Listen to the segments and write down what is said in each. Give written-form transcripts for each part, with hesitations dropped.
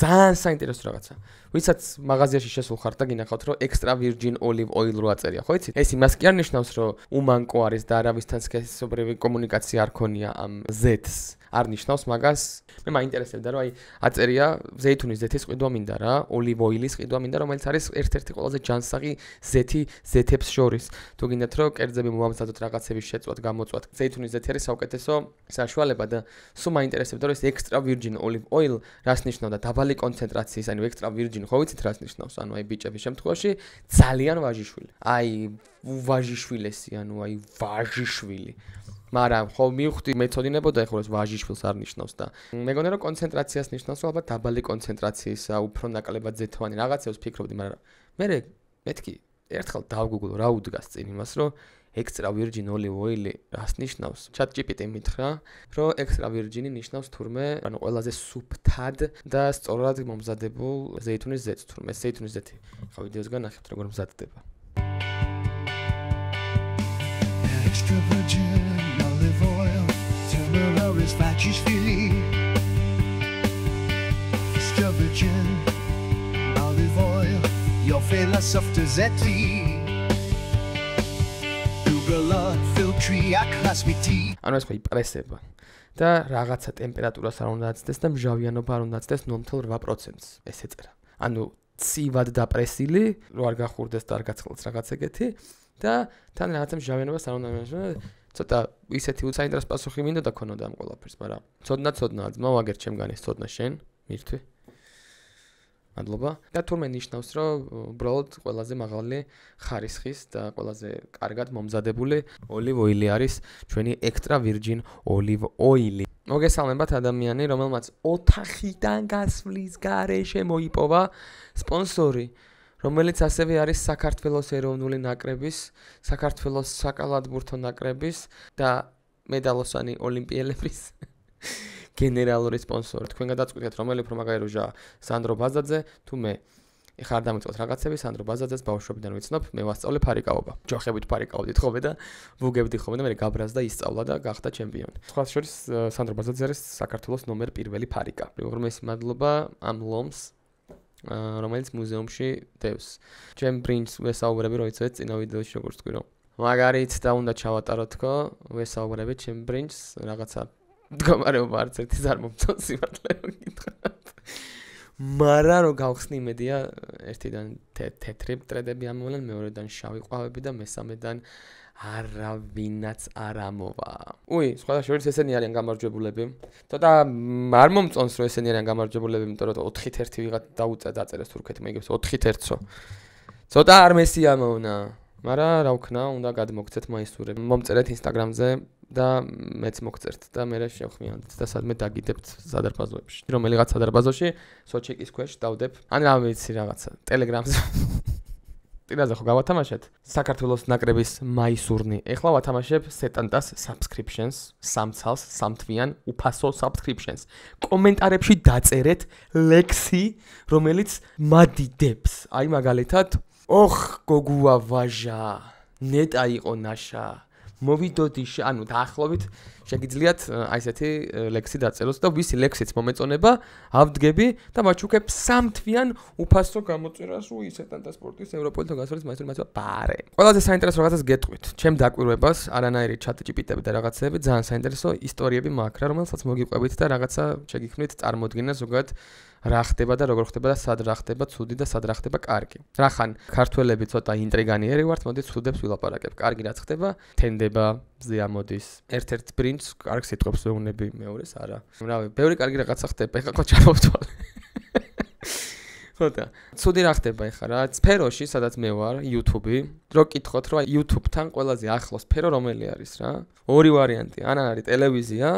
ძალიან საინტერესო რაღაცა. ვისაც მაღაზიაში შესულ ხართ და გინახავთ რომ extra virgin olive oil რო აწერია, ხო იცით? ეს იმას კი არ ნიშნავს რომ უმანკო არის და არავისთან სქესობრივი კომუნიკაცია არ ქონია ამ Z-ს. არ ნიშნავს მაგას. მე მაინტერესებდა რომ აი აწერია ზეითუნის ზეთის ყიდვა მინდა რა, olive oil-ის ყიდვა მინდა, რომელიც არის ერთ-ერთი ყველაზე ჯანსაღი ზეთი ზეთებს შორის. თუ გინდათ რომ კერძები მომამზადოთ რაღაცების შეწვათ, გამოწვათ, ზეითუნის ზეთი არის საუკეთესო საშუალება და სულ მაინტერესებდა რომ ეს extra virgin olive oil რას ნიშნავდა დაბალი კონცენტრაციის, ანუ extra virgin ხო ვიცით რას ნიშნავს? ანუ აი ბიჭების შემთხვევაში ძალიან ვაჟიშვილი. აი ვაჟიშვილესი, ანუ აი ვაჟიშვილი. მაგრამ ხო მივხვდი მეწოდინებოდა ეხლა ეს ვაჟიშვილს არ ნიშნავს და მეგონა რომ კონცენტრაციას ნიშნავს რომ ალბათ დაბალი კონცენტრაციისა, უფრო ნაკლებად ზეთოვანი რაღაცებს ფიქრობდი, მაგრამ მე მეთქი ერთხელ დავგუგლო რა უდგას წინ იმას რომ extra virgin olive oil რას ნიშნავს? ChatGPT-მ მითხრა რომ extra virgin ნიშნავს თურმე ანუ ყველაზე სუფთად და სწორად მომზადებულ ზეითუნის ზეთს, თურმე ზეითუნის ზეთი. ხა ვიდეოს განახებთ როგორ მზადდება. Extra virgin olive oil, Temeraris vachishvili. Extra virgin olive oil, your philosophe zeti. Dubla filtri aklasmiti. ანუ ეს ხო იპრესება და რაღაცა ტემპერატურას არ უნდა აცდეს და მჟავიანობა არ უნდა აცდეს 0.8%-ს ეს ეწერა. ანუ ცივად დაპრესილი, რო არ გახურდეს და არ გაცხელდეს რაღაც ეგეთი. და თან რაღაცა მჟავიანობას არ უნდა ცოტა ისეთი უცაინტერესო პასუხი მინდა და ქონოდა ამ ყველაფერს, მაგრამ ცოდნა ძმა ვაგერ ჩემგან ეს ცოდნა შენ მირთვი. მადლობა. და თურმე ნიშნავს რომ უბრალოდ ყველაზე მაღალი ხარისხის და ყველაზე კარგად მომზადებული olive oil არის ჩვენი extra virgin olive oil. მოგესალმებათ ადამიანი, რომელმაც ოთახიდან გასვლის გარეშე მოიპოვა სპონსორი, რომელიც ასევე არის საქართველოს ეროვნული ნაკრების, საქართველოს საკალათბურთო ნაკრების და მედალოსანი ოლიმპიელების გენერალური სპონსორი. თქვენ გადაწყვეტეთ რომელი უფრო მაგარი როჟაა, სანდრო ბაზაძე თუ მე. ეხლა არ დამიწყოთ რაღაცები, სანდრო ბაზაძეს ბავშვობიდან ვიცნობ, მე ვასწავლე ფარიკაობა. ჯოხებით ფარიკავდით ხოლმე და ვუგებდი ხოლმე და მე გაბრაზდა ისწავლა და გახდა ჩემპიონი. სხვა შორის სანდრო ბაზაძე არის საქართველოს ნომერ 1 ფარიკა. უღრმესი მადლობა ამ ლომს რომელიც მუზეუმში დევს. ჩემ პრინცს ვესაუბრები, რომ იცოდეთ წინა ვიდეოში როგორც თქვი რომ მაგარით და უნდა ჩავატაროთ თქო, ვესაუბრები ჩემ პრინცს რაღაცა მდგომარეობა არც ერთი არ მომწონს სიმართლე რომ გითხრათ. მაგრამ რომ გავხსნი იმედია ერთიდან თეთრი ტრედები ამოვლენ, მეორედან შავი ყვავები და მესამედან არავინაც არ ამოვა. სხვა შორის ესენი არიან გამარჯვებულები. ცოტა არ მომწონს რომ ესენი არიან გამარჯვებულები, იმიტომ რომ 4-1 ვიღაც დაწერეს თურქეთმა, იგებს 4-1-ო. ცოტა არ მესიამოვნა. მაგრამ რა ვქნა, უნდა გადმოგცეთ მაისურები. მომწერეთ Instagram-ზე და მეც მოგწერთ და მე შევხმიანთ და სადმე დაგიდებთ სადარბაზოებში. რომელიღაც სადარბაზოში სოჩეკის ქვეშ დავდებ. ან რა ვიცი რაღაცა, Telegram-ზე. ტირაზე ხო გავათამაშეთ საქართველოს ნაკრების მაისურნი. ეხლა ვათამაშებ სეტანტას subscriptions, სამცალს, სამთვიან უფასო subscriptions. კომენტარებში დაწერეთ ლექსი, რომელიც მადიდებს. აი მაგალითად, ოხ გოგუა ვაჟა, ნეტა იყო ნაშა. მოვიდოდი ანუ დაახლოებით შეგიძლიათ აი ესეთი ლექსი დაწეროთ და ვისი ლექსიც მომეწონება, ავდგები და ვაჩუქებ სამთვიან უფასო გამოწერას უისეთანტა სპორტის ევროპული და გასვლის მაისურის მასება ბარე. ყველაზე საინტერესო რაღაცას გეტყვით. ჩემ დაკვირვებას არანაირი ChatGPT-ები და რაღაცეები ძალიან საინტერესო ისტორიები მაქვს რა, რომელსაც მოგიყვებით და რაღაცა შეგიქმნით წარმოდგენა ზოგადად რა ხდება და როგორ ხდება და სად რა ხდება ცუდი და სად რა ხდება კარგი. რახან ქართველები ცოტა ინტრიგანიერი ვართ, მოდი ცუდებს ვილაპარაკებ. კარგი რაც ხდება, თენდება, ზე ამოდის. ერთ-ერთ პრინცს კარგ სიტყვებს ვეუბნები, მეორეს არა. რავი, ბევრი კარგი რაღაცა ხდება, ეხლა ხო ჩამოვთვალე. ხოდა, ცუდი რა ხდება ეხლა რა? სფეროში, სადაც მე ვარ, YouTube-ი, რო კითხოთ, რომ YouTube-თან ყველაზე ახლო სფერო რომელი არის რა? ორი ვარიანტი, ან არის ტელევიზია,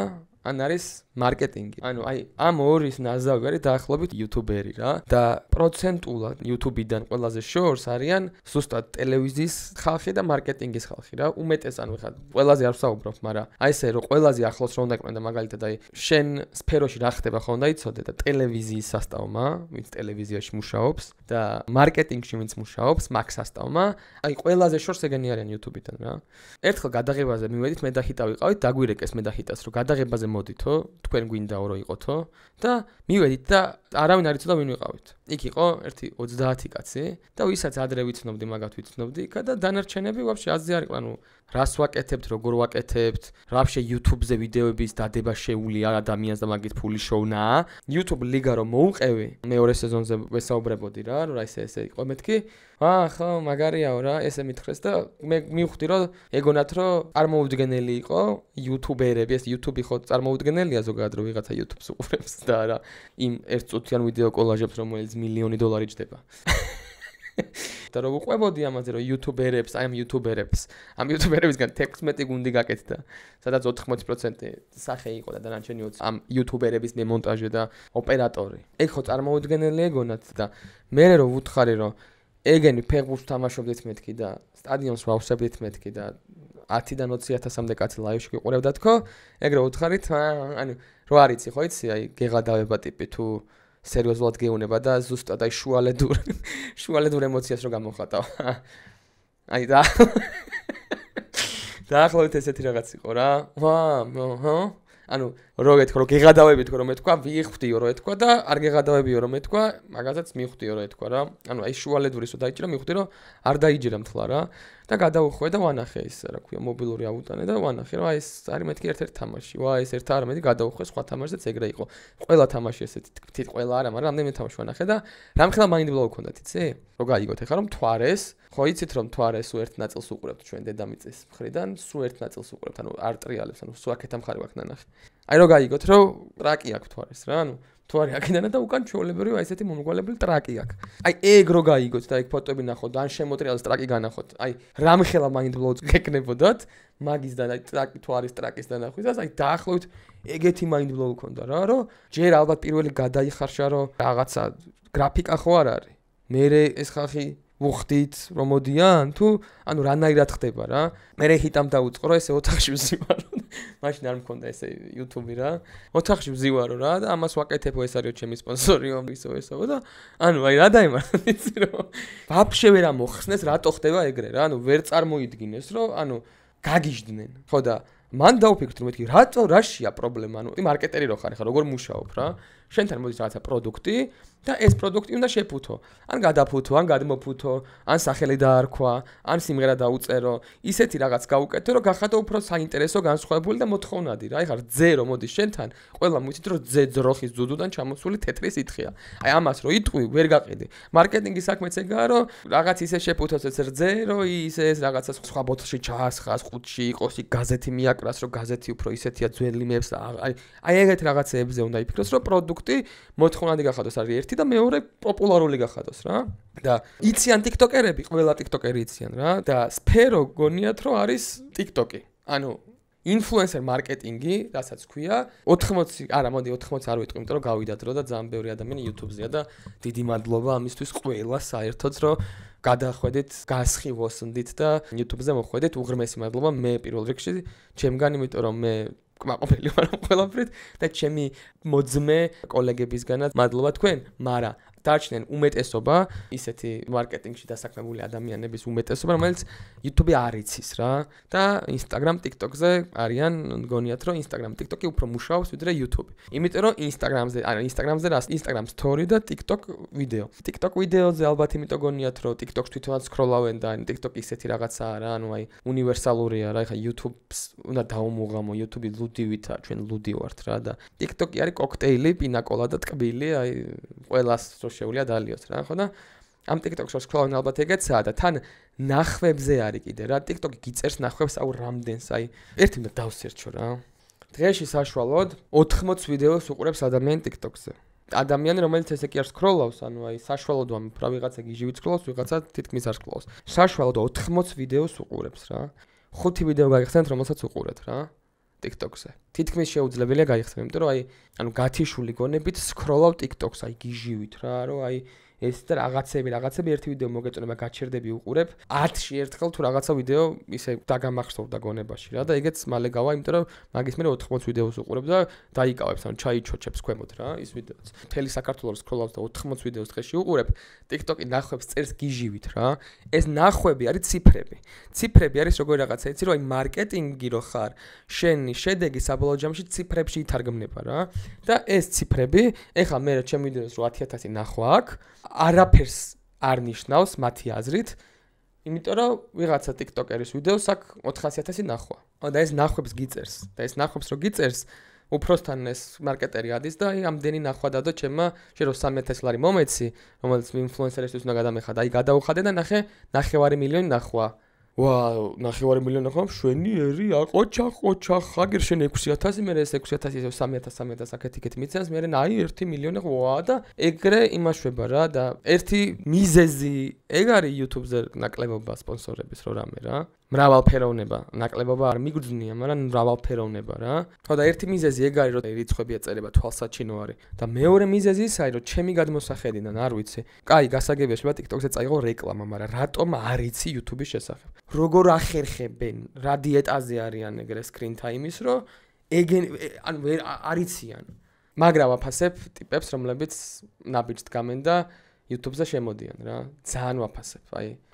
ან არის მარკეტინგი. ანუ აი ამ ორის ნაზავი არის დაახლოებით YouTuberi რა და პროცენტულად YouTube-დან ყველაზე შორს არიან ზუსტად ტელევიზიის ხალხი და მარკეტინგის ხალხი რა. უმეტეს ანუ ხა ყველაზე არ ვსაუბრობ, მაგრამ აი ესე რომ ყველაზე ახლოს რომ დაკმენ და მაგალითად აი შენ სფეროში რა ხდება ხო უნდა იცოდე და ტელევიზიის სასტავმა, ვინც ტელევიზიაში მუშაობს და მარკეტინგში ვინც მუშაობს, მაგ სასტავმა, აი ყველაზე შორს ეგენი არიან YouTube-დან რა. ერთხელ გადაღებაზე მივედით, მე და ჰიტა ვიყავით, დაგვირეკეს მე და ჰიტას რომ გადაღებაზე მოდითო თქვენ გვინდაო რომ იყოთო და მივედით და არავინ არ იცოდა ვინ ვიყავით. იქ იყო ერთი 30 კაცი და ვისაც ადრე ვიცნობდი, მაგათ ვიცნობდი იქა და დანარჩენები ვაფშე აზრი არ იყო, ანუ რას ვაკეთებთ, როგორ ვაკეთებთ, ვაფშე YouTube-ზე ვიდეოების დადება შეუულია ადამიანს და მაგით ფული შოვნა. YouTube ლიგა რომ მოუყევი, მეორე სეზონზე ვესაუბრებოდი რა, რა ესე იყო მეთქი. ხო, მაგარიაო რა, ესე მითხრეს და მე მივხვდი რომ ეგონათ რომ წარმოუდგენელი იყო YouTuber-ები, ეს YouTube ხო წარმოუდგენელია ზოგადად რომ ვიღაცა YouTube-ს უყურებს და რა იმ ერთწუთიან ვიდეო კოლაჟებს რომელიც $1,000,000 ჯდება. და რომ უყვებოდი ამაზე რომ YouTuber-ებს, აი ამ YouTuber-ებისგან 16 გუნდი გაკეთდა, სადაც 80% სახე იყო და დანარჩენი 20 ამ YouTuber-ების მემონტაჟე და ოპერატორი. ეგ ხო წარმოუდგენელი ეგონათ და მე რომ ვუთხარი რომ ეგენი ფეხბურთს თამაშობდით მეთქი და სტადიონს ვავსებდით მეთქი და 10-დან 20,000-მდე კაცი ლაივში გიყურებდა თქო, ეგრე უთხარით, ანუ რო არიცი ხო იცი, აი გეღადავება ტიპი თუ სერიოზულად გეუნება და ზუსტად აი შუალედურ ემოციას რო გამოხატავ. აი და დაახლოებით ესეთი რაღაც იყო რა. ანუ რო ეთქვა რომ გეღადავები თქო რომ ეთქვა, ვიხვდიო რომ ეთქვა და არ გეღადავებიო რომ ეთქვა, მაგასაც მივხვდიო რომ ეთქვა რა. ანუ აი შუალედურის რო დაიჭირა, მივხვდი რომ არ დაიჯერა მთლა რა. და გადავუხვე და ვანახე ის რა ქვია მობილური აუტანე და ვანახე რომ აი ეს არის მეთქი ერთ-ერთი თამაში. ეს ერთ არამედი გადავუხვე სხვა თამაშზეც ეგრე იყო. ყველა თამაში ესეთი თით ყველა არა, მაგრამ რამდენიმე თამაში ვანახე და რამხელა mind blow გქონდათ, იცი? რო გაიგოთ ეხლა რომ მთვარეს, ხო იცით რომ მთვარეს სულ ერთ ნაწილს უყურებთ ჩვენ დედამიწის მხრიდან, სულ ერთ ნაწილს უყურებთ, ანუ არ ტრიალებს, ანუ სულ აქეთ ამხარი ვაქვს ნანახი. აი რო გაიგოთ რომ ტრაკი აქვს მთვარეს რა, ანუ მთვარე აქედანა და უკან ჩვეულებრივი აი ესეთი მომრგვალებული ტრაკი აქვს. აი ეგ რო გაიგოთ და ეგ ფოტოები ნახოთ და ან შემოტრიალოს ტრაკი განახოთ. აი რამხელა mind blow გეკნებოდათ მაგისდან აი ტრაკი თვარის ტრაკის დანახვისას აი დაახლოებით ეგეთი mind blow გქონდა რა, რომ ჯერ ალბათ პირველი გადაიხარშა რომ რაღაცა გრაფიკა ხო არ არის. მე ეს ხალხი ვუხდით რომ მოდიან თუ ანუ რანაირად ხდება რა. მე ჰიტამ დაუწყრო ესე ოთახში ვზივარო. მაშინ არ მქონდა ესე YouTube-ი რა. ოთახში ვზივარო რა და ამას ვაკეთებო, ეს არის ჩემი სპონსორიო ისო და ანუ აი რა დაიმართა იცი რომ ვაფშე ვერ ამოხსნეს რატო ხდება ეგრე რა. ანუ ვერ წარმოიდგინეს რომ ანუ გაგიჟდნენ. ხო და მან დაუფიქრეთ რომ მეთქი რატო რაშია პრობლემა, ანუ მარკეტერი რო ხარ ხა როგორ მუშაობ რა. შენთან მოდის რაღაცა პროდუქტი და ეს პროდუქტი უნდა შეფუთო. ან გადაფუთო, ან გადმოფუთო, ან სახელი დაარქვა, ან სიმღერა დაუწერო. ისეთი რაღაც გაუკეთო, რომ გახადო უფრო საინტერესო, განსხვავებული და მოთხოვნადი რა. ეხლა ძე რომ მოდის შენთან, ყველა მოიცით რომ ძე ძროხის ძუდუდან ჩამოსული თეთრი სითხეა. აი ამას რო იტყვი, ვერ გაყიდი. მარკეტინგის საქმეც ეგაა, რომ რაღაც ისე შეფუთოს ეს რძე, რომ ის რაღაცა სხვა ბოთლში ჩაასხას, ყუთში იყოს, იქ გაზეთი მიაკრას, რომ გაზეთი უფრო ისეთია ძველი მეებს და აი ეგეთ რაღაცეებზე უნდა იფიქროს, რომ პროდუქტი მოთხოვნადი გახადოს არის ერთი და მეორე პოპულარული გახადოს რა. და იციან TikToker-ები, ყველა TikToker-ი იციან რა და სფერო გონიათ რომ არის TikTok-ი. ანუ ინფლუენსერ მარკეტინგი, რასაც ქვია, 80 არ ვიტყვი, იმიტომ რომ გავიდა დრო და ძალიან ბევრი ადამიანი YouTube-ზეა და დიდი მადლობა ამისთვის ყველა საერთოდ რომ გადახვედით, გასხივოსნდით და YouTube-ზე მოხვედით. უღრმესი მადლობა მე პირველ რიგში ჩემგან, იმიტომ რომ მე კმაყოფილი ვარ ყველაფრით და ჩემი მოძმე კოლეგებისგანაც მადლობა თქვენ, მაგრამ დარჩნენ უმეტესობა ისეთი მარკეტინგში დასაქმებული ადამიანების უმეტესობა, რომელიც YouTube-ი არ იცის რა და Instagram, TikTok-ზე არიან, მგონიათ რომ Instagram, TikTok-ი უფრო მუშაობს ვიდრე YouTube. იმიტომ რომ Instagram-ზე რა, Instagram story და TikTok ვიდეო. TikTok ვიდეოზე ალბათ იმიტომ გონიათ რომ TikTok-ს თვითონაც სკროლავენ და TikTok ისეთი რაღაცაა რა, ანუ აი უნივერსალურია რა, ეხა YouTube-ს უნდა დაუმუღამო, YouTube-ი ლუდივითაა, ჩვენ ლუდი ვართ რა და TikTok-ი არის კოქტეილი, პინაკოლადა, ტკბილი, აი ყველას შეუძლია დალიოს რა, ხო და ამ TikTok-ს სკროლავენ ალბათ ეგეცაა და თან ნახვებზე არის კიდე რა. TikTok-ი გიწერს ნახვებს აუ რამდენს, აი ერთი უნდა დავსერჩო რა. დღეში საშუალოდ 80 ვიდეოს უყურებს ადამიანი TikTok-ზე. ადამიანი რომელიც ესე კი არ სკროლავს, ანუ აი საშუალოდ რა ვიღაცა გიჟივით სკროლავს, ვიღაცა თითქმის არ სკროლავს. საშუალოდ 80 ვიდეოს უყურებს რა. 5 ვიდეო გაიხსენეთ, რომელსაც უყურეთ რა. TikTok-ზე. თითქმის შეუძლებელია გაიხსენო, იმიტომ რომ აი ანუ გათიშული გონებით სკროლავ TikTok-ს, აი გიჟივით რა, რომ აი ეს და რაღაცები ერთი ვიდეო მოგეწონება გაჩერდები უყურებ 10-ში ერთხელ თუ რაღაცა ვიდეო ისე დაგამახსოვდა გონებაში რა და ეგეც მალე გავა, იმიტომ რომ მაგის მერე 80 ვიდეოს უყურებ და დაიკავებს, ანუ ჩაიჩოჩებს ქვემოთ რა ის ვიდეოც. მთელი საქართველოს სკროლავს და 80 ვიდეოს დღეში უყურებ, TikTok-ი ნახვებს წერს გიჟივით რა. ეს ნახვები არის ციფრები. ციფრები არის როგორი რაღაცა, იცი რომ აი მარკეტინგი რო ხარ, შენი შედეგი საბოლოო ჯამში ციფრებში ითარგმნება რა. და ეს ციფრები, ეხლა მე ჩემ ვიდეოს რო 10000 ნახვა აქვს, არაფერს არ ნიშნავს მათი აზრით, იმიტომ რომ ვიღაცა TikToker-ის ვიდეოს აქვს 400000 ნახვა. და ეს ნახვებს გიწერს. და ეს ნახვებს რო გიწერს, უпроსთან ეს მარკეტერი ადის და აი ამდენი ნახვა დადო ჩემმა, შენ რო 3000 ლარი მომეცი, რომელიც ინფლუენსერისთვის უნდა გადამეხადა, აი გადაუხადე და ნახე 9 მილიონი ნახვა. ვაუ, 9 მილიონი ნახვა, შვენიერი, აყოჩა, აგერ შენ 6000, მე ეს 6000 ისე 3000 აქეთ-იქეთ მიცემს, მე აი 1 მილიონი ვა და ეგრე იმაშვება რა და ერთი მიზეზი ეგ არის YouTube-ზე ნაკლებობა სპონსორების რო რამე რა. მრავალფეროვნება, ნაკლებობა არ მიგრძნია, მაგრამ მრავალფეროვნება რა. ხო და ერთი მიზეზი ეგ არის, რომ რიცხვები ეწერება თვალსაჩინო არის. და მეორე მიზეზი ის არის, რომ ჩემი გადმოსახედიდან არ ვიცი. კაი, გასაგებია, შეიძლება TikTok-ზე წაიღო რეკლამა, მაგრამ რატომ არ იცი YouTube-ის შესახებ? როგორ ახერხებენ, რა დიეტაზე არიან ეგრე screen time-ის, რომ ანუ არ იციან. მაგრამ ვაფასებ ტიპებს, რომლებიც ნაბიჯს დგამენ და YouTube-ზე შემოდიან რა. ძალიან ვაფასებ, აი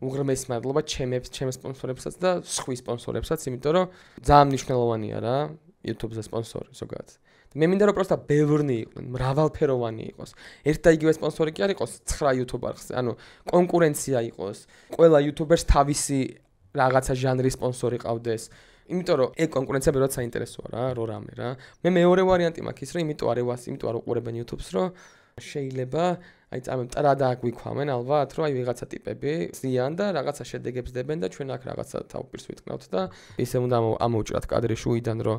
უღრმესი მადლობა ჩემ სპონსორებსაც და სხვის სპონსორებსაც, იმიტომ რომ ძალიან მნიშვნელოვანია რა YouTube-ზე სპონსორი ზოგადად. მე მინდა რომ პროსტა ბევრნი იყვნენ, მრავალფეროვანი იყოს. ერთ და იგივე სპონსორი კი არ იყოს 9 YouTube-არხზე, ანუ კონკურენცია იყოს. ყველა YouTuber-ს თავისი რაღაცა ჟანრის სპონსორი ყავდეს. იმიტომ რომ ეგ კონკურენცია ბევრად საინტერესოა რა, რო რამე რა. მე მეორე ვარიანტი მაქვს ის, რომ იმიტომ არ უყურებენ YouTube-ს, რომ შეიძლება აი წამოტრა და აგვიქვამენ ალბათ რომ აი ვიღაცა ტიპები ზიან და რაღაცა შედეგებს დებენ და ჩვენ აქ რაღაცა თავპირს ვიტყნავთ და ისე უნდა ამოვჭრათ კადრი შუიდან რომ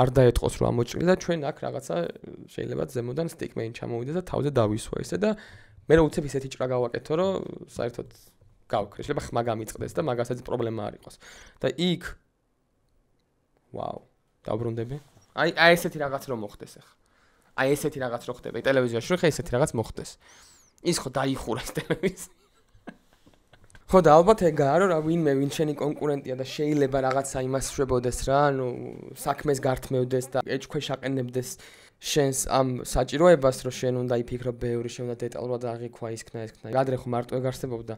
არ დაეთყოს რომ ამოჭრილი და ჩვენ აქ რაღაცა შეიძლება ზემოდან სტიკმეინ ჩამოვიდეს და თავზე დავისვა ისე და მე რო უცებ ისეთი ჭრა გავაკეთო რომ საერთოდ გავქრე შეიძლება ხმა გამიწყდეს და მაგასაც პრობლემა არ იყოს და იქ ვაუ დაბრუნდები აი ესეთი რაღაც რომ მოხდეს ახლა აი ესეთი რაღაც რო ხდება ტელევიზიაში რო ხე ესეთი რაღაც მოხდეს ის ხო დაიხურა ეს ტელევიზია ხო და ალბათ ეგაა რომ ვინმე ვინ შენი კონკურენტია და შეიძლება რაღაცა იმას შვებოდეს რა ანუ საქმეს გართმევდეს და ეჭქვეშ აყენებდეს შენს ამ საჭიროებას რომ შენ უნდა იფიქრო ბევრი შენ უნდა დეტალურად აღიქვა ისქნა გადრე ხო მარტო ეგ არსებობდა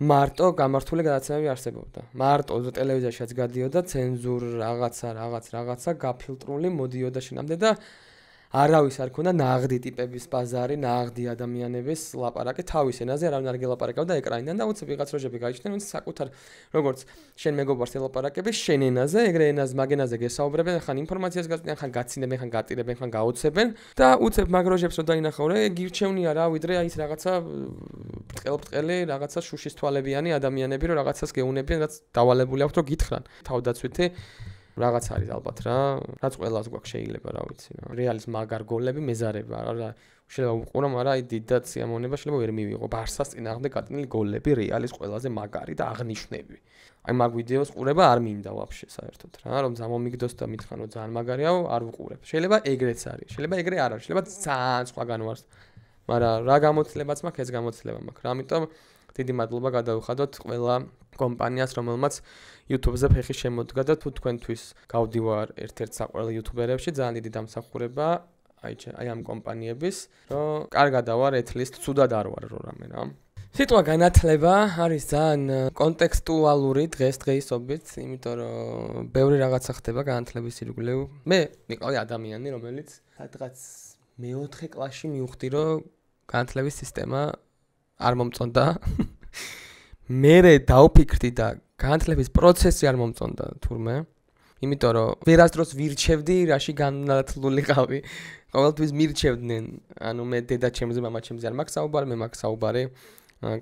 მარტო გამართული გადაცემები არსებობდა მარტო ტელევიზიაშიც გადიოდა ცენზურ რაღაცა გაფილტრული მოდიოდა შენამდე და არავის არ ქონდა ნაღდი ტიპების ბაზარი, ნაღდი ადამიანების ლაპარაკი თავის ენაზე, არავინ არ გელაპარაკავდა ეკრანიდან და უცებ ვიღაც როჟები გაიჩნდნენ, ვინც საკუთარ როგორც შენ მეგობარს ელაპარაკებს შენ ენაზე, ეგრე ენაზე, მაგ ენაზე გესაუბრებენ, ხან ინფორმაციას გაწვდიან, ხან გაცინებენ, ხან გატირებენ, ხან გაუცებენ და უცებ მაგ როჟებს რო დაინახავ, გირჩევნია რა, ვიდრე აი ეს რაღაცა ბრტყელი, რაღაცა შუშის თვალებიანი ადამიანები, რომ რაღაცას გეუნებიან, რაც დავალებული აქვს, რომ გითხრან. თავდაცვითი რაღაც არის ალბათ რა, რაც ყველას გვაქვს შეიძლება რა ვიცი რა. რეალის მაგარ გოლები მეზარება რა. შეიძლება უყურო, მაგრამ აი დიდად სიამოვნება შეიძლება ვერ მივიღო. ბარსას წინააღმდეგ გატანილი გოლები რეალის ყველაზე მაგარი და აღნიშნები. აი მაგ ვიდეოს ყურება არ მინდა ვაფშე საერთოდ რა, რომ ზამომიგდოს და მითხან რომ ძალიან მაგარიაო, არ ვუყურებ. შეიძლება ეგრეც არის. შეიძლება ეგრე არ არის. შეიძლება ძალიან სხვაგან ვარს. მაგრამ რა გამოცდილებაც მაქვს, ეს გამოცდილება მაქვს. რა, ამიტომ დიდი მადლობა გადავიხადოთ ყველა კომპანიას, რომელმაც YouTube-ზე ფეხი შემოდგა და თუ თქვენთვის გავდივარ ერთ-ერთ საყვარელ YouTuber-ებში, ძალიან დიდი დამსახურება აი ამ კომპანიების, რომ კარგად დავარ, at least ცუდად არ ვარ რამე რა. სიტყვა განათლება არის ძალიან კონტექსტუალური დღესდღეობით, იმიტომ რომ ბევრი რაღაცა ხდება განათლების ირგვლივ. მე მიყავი ადამიანი, რომელიც სადღაც მე-4 კლასში მივხვდი, რომ განათლების სისტემა არ მომწონდა. მე დავფიქრდი და განათლების პროცესი არ მომწონდა თურმე. იმიტომ რომ ვერასდროს ვირჩევდი, რაში განათლულიყავი. ყოველთვის მირჩევდნენ. ანუ მე დედაჩემზე, მამაჩემზე არ მაქვს საუბარი, მე მაქვს საუბარი.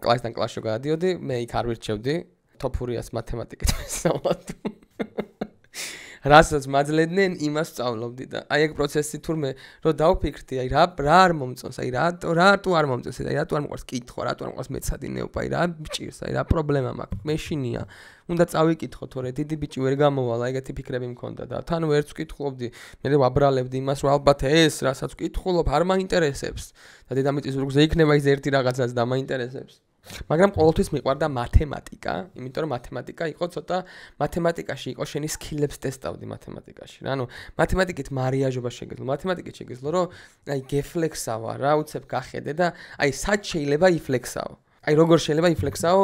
კლასიდან კლასში გადადიოდი, მე იქ არ ვირჩევდი. თოფურიას მათემატიკით ვესწავლად. რასაც მაძლევდნენ, იმას სწავლობდი და აი ეგ პროცესი თურმე რომ დავფიქრდი, აი რა არ მომწონს, აი რატო არ მომწონს, აი რატო არ მოყვარს კითხვა, რატო არ მოყვარს მეცადინეობა, აი რა მჭირს, აი რა პრობლემა მაქვს, მეშინია. უნდა წავიკითხო, თორე დიდი ბიჭი ვერ გამოვალ, ეგეთი ფიქრები მქონდა და თან ვერც ვკითხულობდი, მე ვაბრალებდი იმას, რომ ალბათ ეს, რასაც ვკითხულობ, არ მაინტერესებს და დედამიწის ზურგზე იქნება ის ერთი რაღაცაც და მაინტერესებს. მაგრამ ყოველთვის მიყვარდა მათემატიკა, იმიტომ რომ მათემატიკა იყო ცოტა მათემატიკაში იყო შენი სკილებს ტესტავდი მათემატიკაში. რა, ანუ მათემატიკით მარიაჟობა შეგეძლო, მათემატიკით შეგეძლო, რომ აი გეფლექსავა, რა უცებ გახედე და აი სად შეიძლება იფლექსაო. აი როგორ შეიძლება იფლექსაო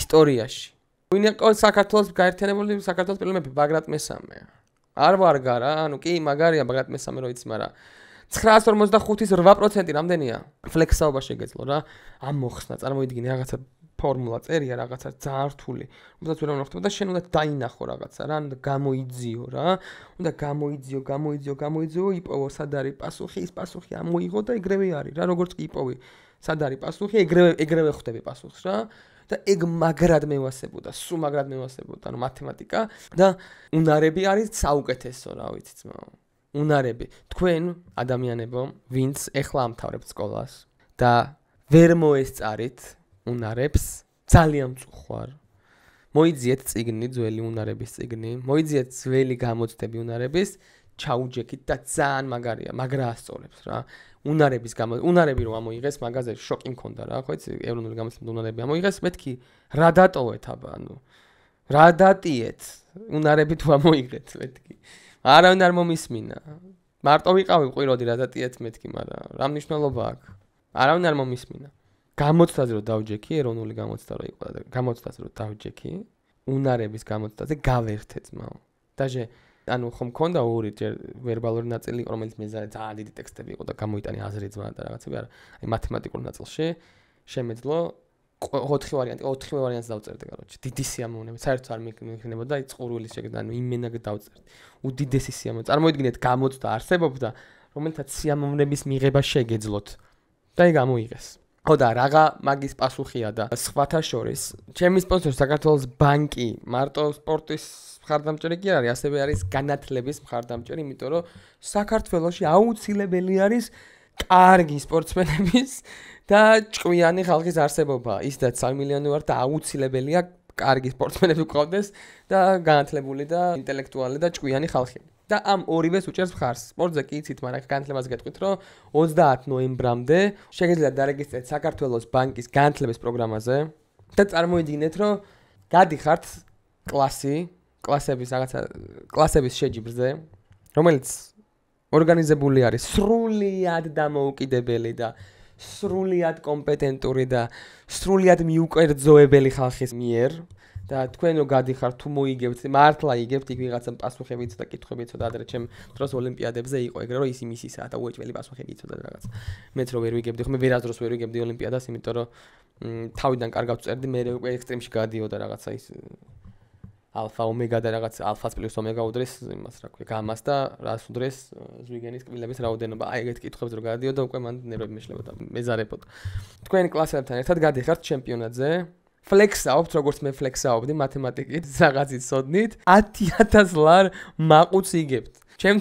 ისტორიაში. ვინ იყო საქართველოს გაერთიანებული საქართველოს პირველი მეფე ბაგრატ მესამე. არ ვარგა რა, ანუ კი მაგარია ბაგრატ მესამე რო იცი, მაგრამ 945-ის 8% რამდენია? ფლექსაობა შეგეძლო რა. ამ მოხსნა, წარმოიდგინე რაღაცა ფორმულა წერია, რაღაცა ძალიან რთული. რომელსაც ვერ ამოხდება და შენ უნდა დაინახო რაღაცა რა, უნდა გამოიძიო რა. უნდა გამოიძიო, იპოვო სად არის პასუხი, ის პასუხი ამოიღო და ეგრევე არის რა, როგორც კი იპოვი. სად არის პასუხი, ეგრევე ხვდები პასუხს რა. და ეგ მაგრად მევასებოდა, სულ მაგრად მევასებოდა, ანუ მათემატიკა და უნარები არის საუკეთესო, რა ვიცი ძმაო. უნარები. თქვენ ადამიანებო, ვინც ეხლა ამთავრებთ სკოლას და ვერ მოესწარით უნარებს, ძალიან მწუხვარ. მოიძიეთ წიგნი, ძველი უნარების წიგნი, მოიძიეთ ძველი გამოცდები უნარების, ჩაუჯექით და ძალიან მაგარია, მაგრა ასწორებს რა. უნარები რომ ამოიღეს, მაგაზე შოკი მქონდა რა, ხო იცი, ეროვნული გამოცდები უნარები ამოიღეს, მეთქი რა დატოვეთ აბა, ანუ რა დატიეთ, უნარები თუ ამოიღეთ, მეთქი. არავინ არ მომისმინა. მარტო ვიყავი ყვიროდი რა დატიეთ მეთქი, მაგრამ რა მნიშვნელობა აქვს? არავინ არ მომისმინა. გამოცდაზე რომ დავჯექი, ეროვნული გამოცდა რო იყო და გამოცდაზე რომ დავჯექი, უნარების გამოცდაზე გავერთე ძმაო. დაჟე ანუ ხომ მქონდა ორი ვერბალური ნაწილი, რომელიც მეზარე ძალიან დიდი ტექსტები იყო და გამოიტანე აზრი ძმა და რაღაცები არა. აი მათემატიკურ ნაწილში შემეძლო 4 ვარიანტი, 4 ვარიანტს დავწერდი, короче. დიდი სიამოვნებით, საერთოდ არ მეკნებოდა, აი წყურვილის შეგდა, ანუ იმენაგ დავწერდი. უდიდესი სიამოვნება. წარმოიდგინეთ, გამოცდა არსებობდა, რომელთაც სიამოვნების მიღება შეგეძლოთ. და ეგ გამოიღეს. ხო და რაღა მაგის პასუხია და სხვათა შორის, ჩემი სპონსორი საქართველოს ბანკი, მარტო სპორტის მხარდამჭერი კი არის, ასევე არის განათლების მხარდამჭერი, იმიტომ რომ საქართველოში აუცილებელი არის კარგი სპორტსმენების და ჭკვიანი ხალხის არსებობა. ისედაც 3 მილიონი ვარ და აუცილებელია კარგი სპორტსმენები გყავდეს და განათლებული და ინტელექტუალი და ჭკვიანი ხალხი. და ამ ორივეს უჭერს მხარს. სპორტზე კი იცით, მაგრამ განათლებას გეტყვით, რომ 30 ნოემბრამდე შეგიძლიათ დარეგისტრირდეთ საქართველოს ბანკის განათლების პროგრამაზე და წარმოიდგინეთ, რომ გადიხართ კლასების შეჯიბრზე, რომელიც ორგანიზებული არის სრულიად დამოუკიდებელი და სრულიად კომპეტენტური და სრულიად მიუკერძოებელი ხალხის მიერ და თქვენ რო გადიხართ თუ მოიგებთ, მართლა იგებთ იქ ვიღაცა პასუხებიც და კითხვებიც და ადრე ჩემ დროს ოლიმპიადებზე იყო ეგრე რომ ისი მისისა და უეჭველი პასუხები იცოდა რაღაც. მეც რო ვერ ვიგებდი, ხომ მე ვერასდროს ვერ ვიგებდი ოლიმპიადას, იმიტომ რომ თავიდან კარგად ვწერდი, მე უკვე ექსტრემში გადიოდა რაღაცა ის ალფა ომეგა და რაღაც ალფას პლუს ომეგა უდრის იმას რა ქვია გამას და რას უდრის ზვიგენის კბილების რაოდენობა. აი ეგეთ კითხვებს რო გადიოდა უკვე მან ნერვები მეშლებოდა, მეზარებოდა. თქვენ კლასელებთან ერთად გადიხართ ჩემპიონატზე. ფლექსაობთ, როგორც მე ფლექსაობდი მათემატიკით, რაღაცით სოდნით, 10,000 ლარ მაყუც იგებთ. ჩემ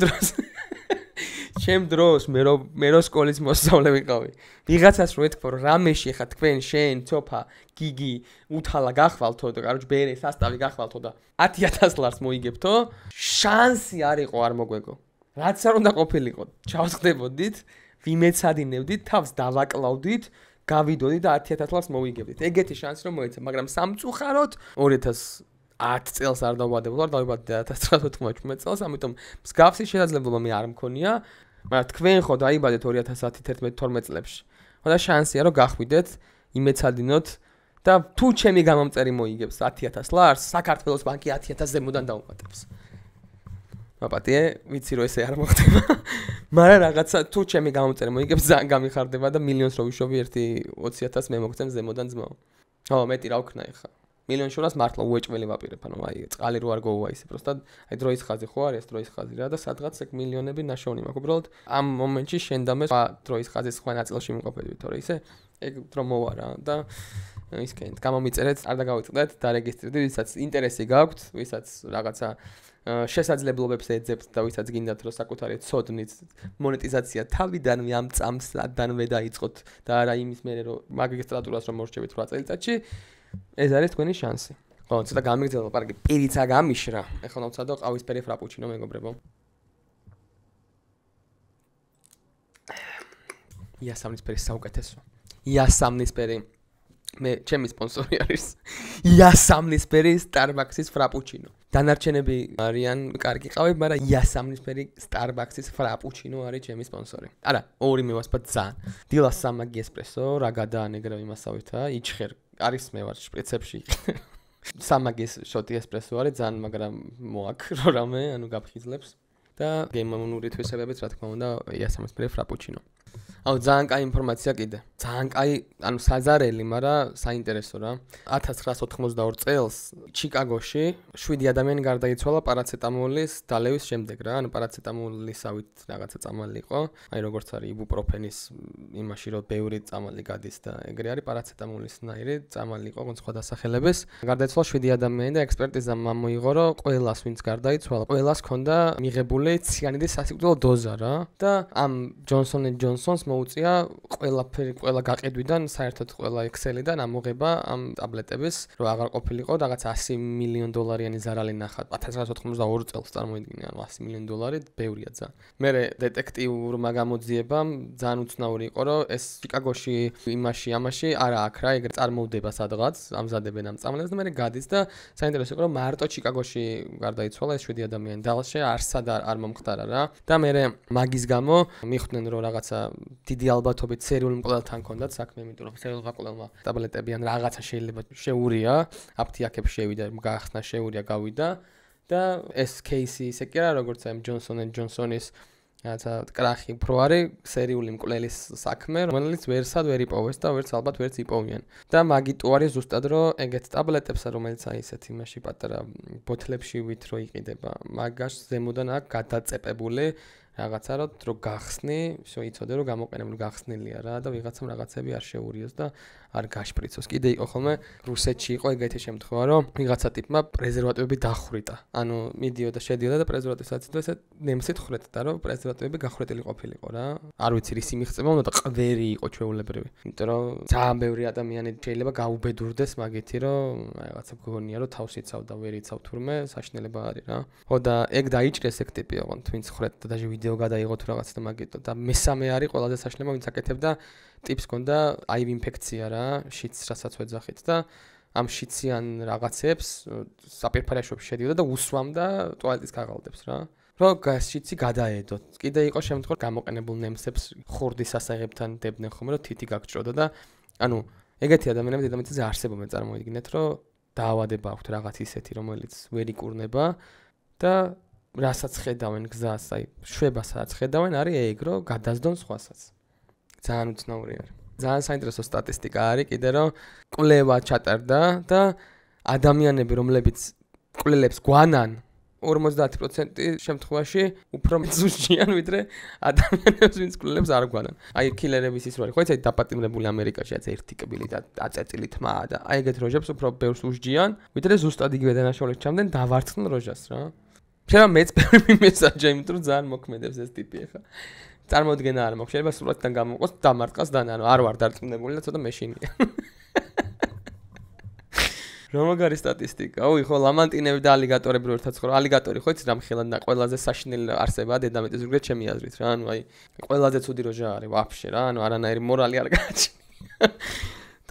დროს მე რო სკოლის მოსწავლე ვიყავი. ვიღაცას რო ეთქვა, რომ რამეში ხა თქვენ, შენ, ცოფა, გიგი, უთალა გახვალთო და კაროჩ ბერე სასტავი გახვალთო და 10,000 ლარს მოიგებთო, შანსი არ იყო არ მოგვეგო. რაც არ უნდა ყოფილიყო, ჩავსხდებოდით, ვიმეცადინებდით, თავს დავაკლავდით. გავიდოდი და 10,000 ლარს მოვიგებდით. ეგეთი შანსი რომ მოეცა, მაგრამ სამწუხაროდ 2010 წელს არ დავაბადებულ, არ დავაბადე 1999 წელს, ამიტომ მსგავსი შესაძლებლობა მე არ მქონია, მაგრამ თქვენ ხო დაიბადეთ 2010-11-12 წლებში. ხო და შანსია რომ გახვიდეთ, იმეცადინოთ და თუ ჩემი გამომწერი მოიგებს 10,000 ლარს, საქართველოს ბანკი 10,000 ზემოდან დაუმატებს. მაპატიე, ვიცი რომ ესე არ მოხდება. მაგრამ რაღაცა თუ ჩემი გამომწერი მოიგებს ძალიან გამიხარდება და მილიონს რო ვიშოვი 20,000 მე მოგცემ ზემოდან ძმაო. ხო, მეტი რა ვქნა ეხა. მილიონი შორას მართლა უეჭველი ვაპირებ, ანუ აი წყალი რო არ გოუვა ისე, პროსტად აი დროის ხაზი ხო არის, დროის ხაზი რა და სადღაც ეგ მილიონები ნაშოვნი მაქვს. უბრალოდ ამ მომენტში შენ და მე დროის ხაზის სხვა ნაწილში მივყოფები, თორე ისე ეგ დრო მოვა რა და ისკენ გამომიწერეთ, არ დაგავიწყდეთ, დარეგისტრირდით, ვისაც ინტერესი გაქვთ, ვისაც რაღაცა შესაძლებლობებს ეძებთ და ვისაც გინდათ რომ საკუთარი ცოდნით მონეტიზაცია თავიდანვე ამ წამსადანვე დაიწყოთ და არა იმის მერე რომ მაგისტრატურას რომ მორჩებით 8 წელიწადში ეს არის თქვენი შანსი. ხო, ცოტა გამიგრძელო, პარკი პირიცა გამიშრა. ეხლა ვცადო ყავისფერი ფრაპუჩინო მეგობრებო. იასამნისფერი საუკეთესო. იასამნისფერი მე ჩემი სპონსორი არის. იასამნისფერი Starbucks-ის ფრაპუჩინო. დანარჩენები არიან კარგი ყავები, მაგრამ იასამნისფერი Starbucks-ის ფრაპუჩინო არის ჩემი სპონსორი. არა, ორი მევასწრებთ ძალიან. დილას სამაგი ესპრესო, რა გადაანეგრა იმასავითა, იჩხერ არის მე ვარ შპრიცებში. სამაგის შოტი ესპრესო არის ძალიან, მაგრამ მოაქ რამე, ანუ გაფხიზლებს და გემონური თვისებებით, რა თქმა უნდა, იასამნისფერი ფრაპუჩინო. აუ ძალიან კაი ინფორმაცია კიდე. ძალიან კაი, ანუ საზარელი, მაგრამ საინტერესო რა. 1982 წელს ჩიკაგოში 7 ადამიანი გარდაიცვალა პარაცეტამოლის დალევის შემდეგ რა. ანუ პარაცეტამოლისავით რაღაცა წამალი იყო. აი როგორც არის იბუპროფენის იმაში რომ ბევრი წამალი გადის და ეგრე არის პარაცეტამოლისნაირი წამალი იყო სხვა დასახელების. გარდაიცვალა 7 ადამიანი და ექსპერტიზამ მოიღო რომ ყველას ვინც გარდაიცვალა, ყველას ჰქონდა მიღებული ციანიდის სასიკვდილო დოზა რა. და ამ ჯონსონ & ჯონსონს მოუწია ყველა გაყიდვიდან საერთოდ ყველა ექსელიდან ამოღება ამ ტაბლეტების რომ აღარ ყოფილიყო რაღაც $100 მილიონ ზარალი ნახა 1982 წელს წარმოიდგინე ანუ $100 მილიონ ბევრია ძალიან. მერე დეტექტიურმა გამოძიებამ ძალიან უცნაური იყო რომ ეს ჩიკაგოში ამაში არა აქ რა ეგრე წარმოუდება სადღაც ამზადებენ ამ წამლებს და მერე გადის და საინტერესო იყო რომ მარტო ჩიკაგოში გარდაიცვალა ეს 7 ადამიანი დალში არსად არ მომხდარა რა და მერე მაგის გამო მიხვდნენ რომ რაღაცა დიდი ალბათობით სერიული მკვლელთან ჰქონდათ საქმე, იმიტომ რომ სერიულმა მკვლელმა ტაბლეტები ან რაღაცა შეიძლება შეურია, აფთიაქებს შევიდა, გაახსნა შეურია, გავიდა და ეს кейსი ისე კი არა, როგორც ამ ჯონსონ & ჯონსონის რაღაცა კრახი უფრო არის სერიული მკვლელის საქმე, რომელიც ვერსად ვერ იპოვეს და ვერც ალბათ ვერც იპოვიან. და მაგიტო არის ზუსტად რომ ეგეთ ტაბლეტებსა, რომელიც აი ესეთ იმაში პატარა ბოთლებში ვით რო იყიდება, მაგას ზემოდან აქვს გადაწეპებული რაღაცა რო გახსნი, всё იცოდე რომ გამოყენებული გახსნილია რა და ვიღაცამ რაღაცები არ შეურიოს და არ გაშპრიცოს. კიდე იყო ხოლმე რუსეთში იყო ეგეთი შემთხვევა რომ ვიღაცა ტიპმა პრეზერვატივები დახვრიტა. ანუ მიდიოდა შედიოდა და პრეზერვატივს აციდო ესე ნემსით ხრეტდა რომ პრეზერვატივები გახვრეტილი ყოფილიყო რა. არ ვიცი რის იმიღწევა უნდა და ყველი იყო ჩვეულებრივი. იმიტომ რომ ძალიან ბევრი ადამიანი შეიძლება გაუბედურდეს მაგითი რომ რაღაცა გონია რომ თავს იცავდა ვერ იცავ თურმე საშინელება არის რა. ხო და ეგ დაიჭრეს ეგ ტიპი ოღონდ ვინც ხრეტდა და ვიდეო გადაიღო თუ რაღაცა და მაგიტო და მესამე არის ყველაზე საშინელება ვინც აკეთებდა ტიპს ჰქონდა აივ ინფექცია რა შიც რასაც ვეძახით და ამ შიციან რაღაცებს საპირფარეშოებში შედიოდა და უსვამდა ტუალეტის ქაღალდებს რა რომ შიცი გადაედოთ. კიდე იყო შემთხვევა გამოყენებულ ნემსებს ხურდის ასაღებთან დებდნენ ხოლმე რომ თითი გაგჭროდა და ანუ ეგეთი ადამიანები დედამიწაზე არსებობენ წარმოიდგინეთ რომ დაავადება აქვთ რაღაც ისეთი რომელიც ვერ იკურნება და რასაც ხედავენ გზას, აი შვებას რაც ხედავენ არის ეგ რომ გადასდონ სხვასაც. ძალიან უცნაური არის. ძალიან საინტერესო სტატისტიკა არის კიდე რომ კვლევა ჩატარდა და ადამიანები რომლებიც კვლელებს გვანან 50% შემთხვევაში უფრო მიზუსტიან ვიდრე ადამიანებს ვინც კვლელებს არ გვანან. აი კილერების ის როი ხო იცით დაპატიმრებული ამერიკაში რაც ერთი კბილი და აწეწილი თმა და აი ეგეთ როჟებს უფრო ბევრს უსჯიან ვიდრე ზუსტად იგივე დანაშაულებს ჩამდნენ დავარცხნ როჟას რა. შეიძლება მეც ბევრი მესაჯა იმიტომ რომ ძალიან მოქმედებს ეს ტიპი ახლა. წარმოუდგენა არ მაქვს შეიძლება სურათიდან გამოყოს დამარტყას და ანუ არ ვარ დარწმუნებული და ცოტა მეშინია. რომ მაგარი სტატისტიკა. ოი ხო ლამანტინები და ალიგატორები რო ერთად ცხოვრობენ. ალიგატორი ხო იცი რამხელა და ყველაზე საშინელი არსებაა დედამიწის ზურგზე ჩემი აზრით რა. ანუ აი ყველაზე ცუდი როჟა არის ვაფშე რა. ანუ არანაირი მორალი არ გააჩნია.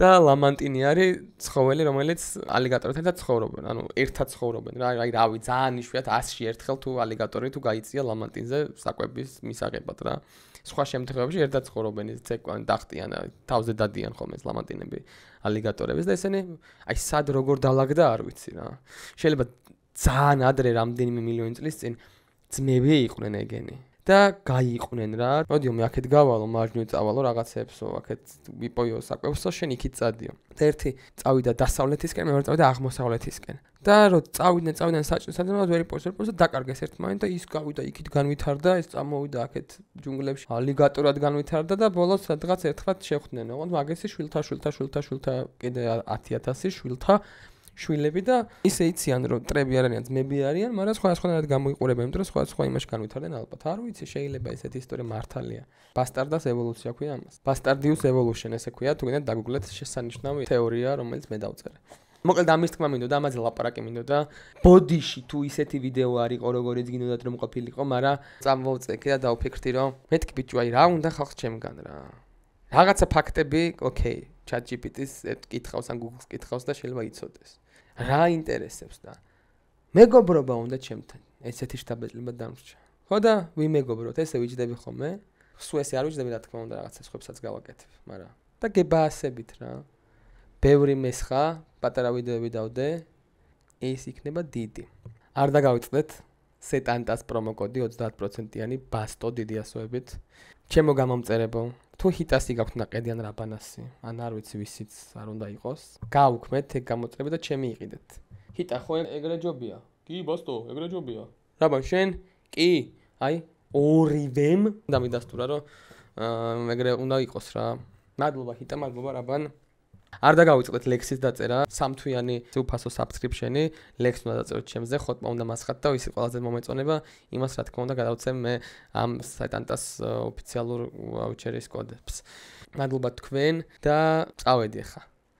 და ლამანტინი არის ცხოველი რომელიც ალიგატორთან ერთად ცხოვრობენ. ანუ ერთად ცხოვრობენ რა. აი რავი ძალიან იშვიათ 100-ში ერთხელ თუ ალიგატორი თუ გაიწია ლამანტინზე საკვების მისაღებად რა. სხვა შემთხვევებში ერთად ცხოვრობენ ის ცეკვან დახტიან თავზე დადიან ხოლმე ეს ლამანტინები ალიგატორებს და ესენი აი სად როგორ დალაგდა არ ვიცი რა. შეიძლება ძალიან ადრე რამდენიმე მილიონი წლის წინ ძმები იყვნენ ეგენი. და გაიყვნენ რა. მოდიო მე აქეთ გავალო, მარჯვნივ წავალო რაღაცებსო, აქეთ ვიპოიო საკვებსო, შენ იქით წადიო. და ერთი წავიდა დასავლეთისკენ, მეორე წავიდა აღმოსავლეთისკენ. და რო წავიდნენ საჭმელად ვერ იპოვეს და დაკარგეს ერთმანეთს და ის გავიდა იქით განვითარდა, ეს წამოვიდა აქეთ ჯუნგლებში. ალიგატორად განვითარდა და ბოლოს სადღაც ერთხელ შეხვდნენ. ოღონდ მაგისი შვილთა კიდე 10,000 შვილთა შვილები და ისე იციან რომ ტრები არ არიან, ძმები არიან, მაგრამ სხვადასხვანაირად გამოიყურებენ, იმიტომ რომ სხვადასხვა იმაში განვითარდნენ ალბათ. არ ვიცი, შეიძლება ესეთი ისტორია მართალია. ბასტარდას ევოლუცია ქვია ამას. Bastardius evolution ესე ქვია, თუ გინდათ დაგუგლეთ შესანიშნავი თეორია, რომელიც მე დავწერე. მოკლედ ამის თქმა მინდოდა, ამაზე ლაპარაკი მინდოდა. ბოდიში თუ ისეთი ვიდეო არ იყო, როგორიც გინდათ რომ ყოფილიყო, მაგრამ წამოვწეკე და დავფიქრდი, რომ მეთქი ბიჭო, აი რა უნდა ხალხს ჩემგან რა. რაღაცა ფაქტები, ოკეი, ChatGPT-ს კითხავს ან Google-ს კითხავს და შეიძლება იცოდეს. რა ინტერესებს და მეგობრობა უნდა ჩემთან. ესეთი შთაბეჭდილება დამრჩა. ხო და ვიმეგობროთ, ესე ვიჯდები ხოლმე. სულ ესე არ ვიჯდები, რა თქმა უნდა, რაღაცა სხვებსაც გავაკეთებ, მაგრამ და გებაასებით რა. ბევრი მესხა, პატარა ვიდეოები დავდე, ეს იქნება დიდი. არ დაგავიწყდეთ სეტანტას პრომოკოდი 30%-იანი ბასტო დიდი ასოებით. ჩემო გამომწერებო, თუ ჰიტასი გაქვთ ნაყედი ან რაბანასი, ან არ ვიცი ვისიც არ უნდა იყოს, გავუქმეთ ეგ გამოწერება და ჩემი იყიდეთ. ჰიტა ხო ეგრე ჯობია? კი, ბასტო, ეგრე ჯობია. რაბან შენ? კი, აი, ორივემ დამიდასტურა რომ ეგრე უნდა იყოს რა. მადლობა ჰიტა, მადლობა რაბან. არ დაგავიწყდეთ ლექსის დაწერა, 3 თვიანი უფასო subscription-ი, ლექს უნდა დაწეროთ ჩემზე, ხოტმა უნდა მასხათ და ისი ყველაზე მომეწონება, იმას რა თქმა უნდა გადავცემ მე ამ სეტანტას ოფიციალურ ვაუჩერის კოდებს. მადლობა თქვენ და წავედი ახლა.